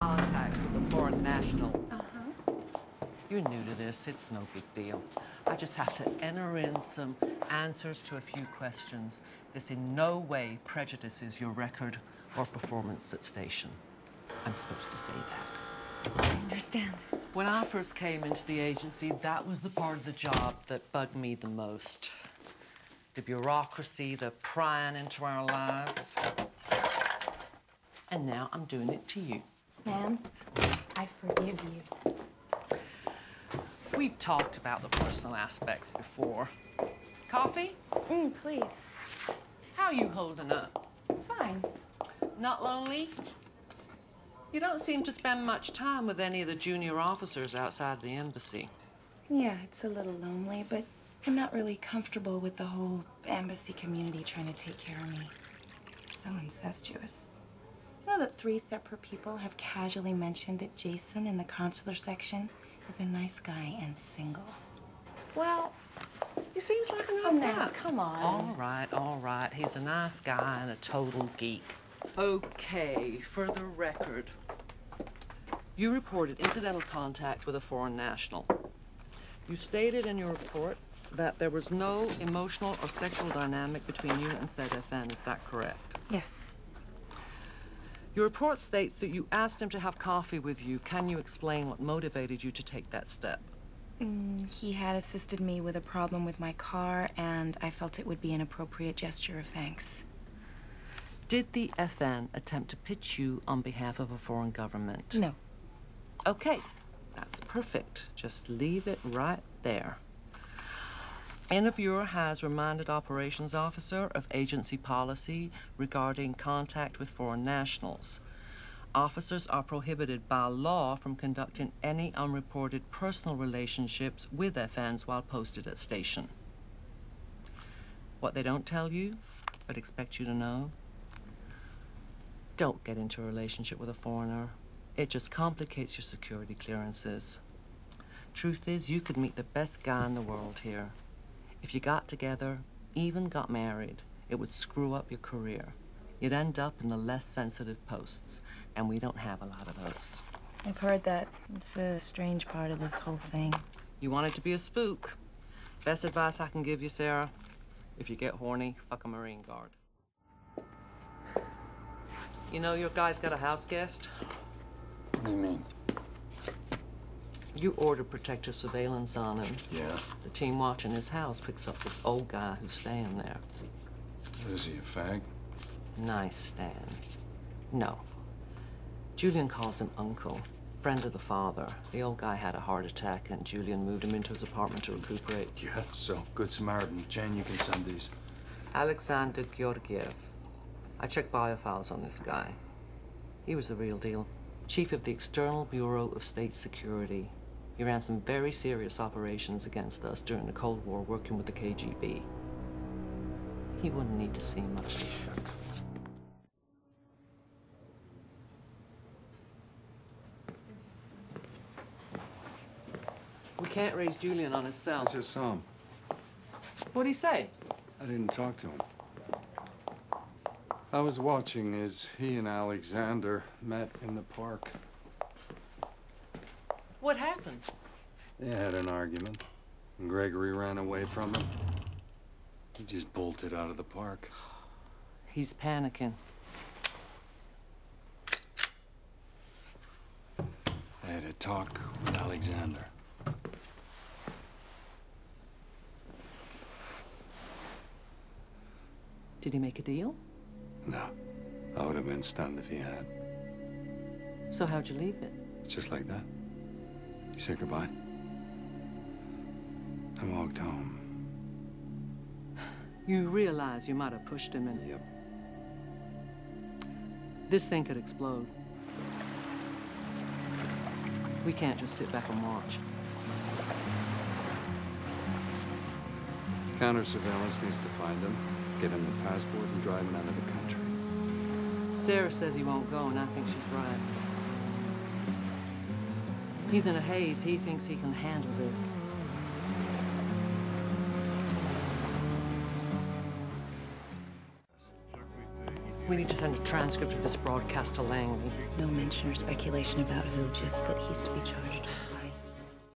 Contact with a foreign national. Uh-huh. You're new to this, it's no big deal. I just have to enter in some answers to a few questions. This in no way prejudices your record or performance at station. I'm supposed to say that. I understand. When I first came into the agency, that was the part of the job that bugged me the most. The bureaucracy, the prying into our lives. And now I'm doing it to you. Nance, I forgive you. We've talked about the personal aspects before. Coffee? Please. How are you holding up? Fine. Not lonely? You don't seem to spend much time with any of the junior officers outside the embassy. Yeah, it's a little lonely, but I'm not really comfortable with the whole embassy community trying to take care of me. It's so incestuous. You know that 3 separate people have casually mentioned that Jason in the consular section is a nice guy and single. Well, he seems like a nice guy. Nance, come on. All right. He's a nice guy and a total geek. Okay, for the record, you reported incidental contact with a foreign national. You stated in your report that there was no emotional or sexual dynamic between you and said FN. Is that correct? Yes. Your report states that you asked him to have coffee with you. Can you explain what motivated you to take that step? He had assisted me with a problem with my car, and I felt it would be an appropriate gesture of thanks. Did the FN attempt to pitch you on behalf of a foreign government? No. Okay, that's perfect. Just leave it right there. Interviewer has reminded operations officer of agency policy regarding contact with foreign nationals. Officers are prohibited by law from conducting any unreported personal relationships with FNs while posted at station. What they don't tell you, but expect you to know, don't get into a relationship with a foreigner. It just complicates your security clearances. Truth is, you could meet the best guy in the world here. If you got together, even got married, it would screw up your career. You'd end up in the less sensitive posts, and we don't have a lot of those. I've heard that. It's a strange part of this whole thing. You wanted to be a spook. Best advice I can give you, Sarah, if you get horny, fuck a Marine Guard. You know your guy's got a house guest? What do you mean? You ordered protective surveillance on him. Yeah? The team watching his house picks up this old guy who's staying there. What is he, a fag? Nice, Stan. No. Julian calls him Uncle, friend of the father. The old guy had a heart attack, and Julian moved him into his apartment to recuperate. Yeah, so, good Samaritan. Jen, you can send these. Alexander Georgiev. I checked biofiles on this guy. He was the real deal. Chief of the External Bureau of State Security. He ran some very serious operations against us during the Cold War, working with the KGB. He wouldn't need to see much to shut. We can't raise Julian on his cell. I just saw him. What'd he say? I didn't talk to him. I was watching as he and Alexander met in the park. What happened? They had an argument, and Gregory ran away from him. He just bolted out of the park. He's panicking. I had a talk with Alexander. Did he make a deal? No, I would have been stunned if he had. So how'd you leave it? Just like that. He said goodbye. I walked home. You realize you might have pushed him in. Yep. This thing could explode. We can't just sit back and watch. Counter-surveillance needs to find him, get him the passport, and drive him out of the country. Sarah says he won't go, and I think she's right. He's in a haze. He thinks he can handle this. We need to send a transcript of this broadcast to Langley. No mention or speculation about who, just that he's to be charged.